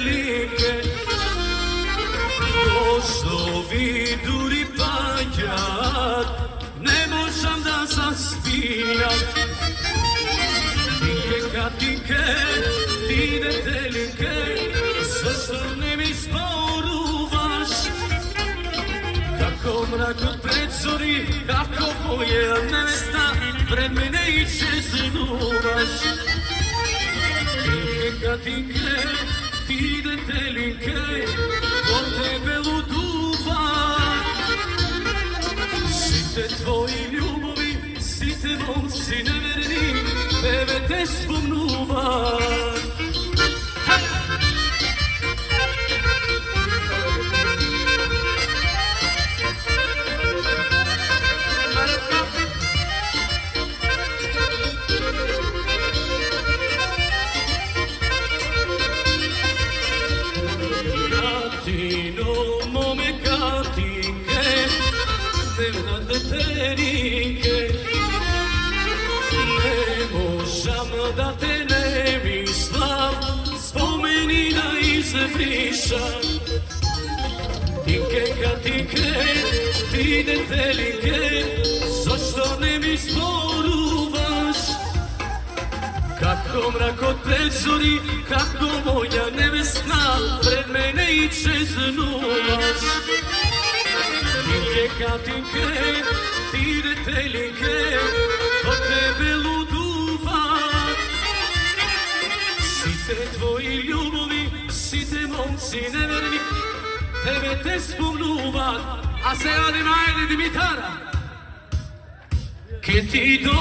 detelinke, došlo viduri pajak, ne možem da zaspijam. Tinke katinke, ti detelinke, zašto ne mi sporuvaš? Kako mrak od predzori, kako moja nevesta pred mene i čeznuvaš. Tinke katinke, ti detelinke, od tebe luduvam. Site tvoji ljubovi, site momci neverni, tebe te spomnuvam. Katino, mome katinke, dnevna detelinke, ne možem da te ne mislim, spomeni da izbrišam. Tinke katinke, ti detelinke, zašto ne mi sporuvaš? Kako mrak od predzori, kako moja nevesta pred mene i čeznuvaš. Tinke katinke, ti detelinke, od tebe luduvam. Site tvoji ljubovi, site momci neverni, tebe te spomnuvam. A se adem ajde Dimitara, che ti do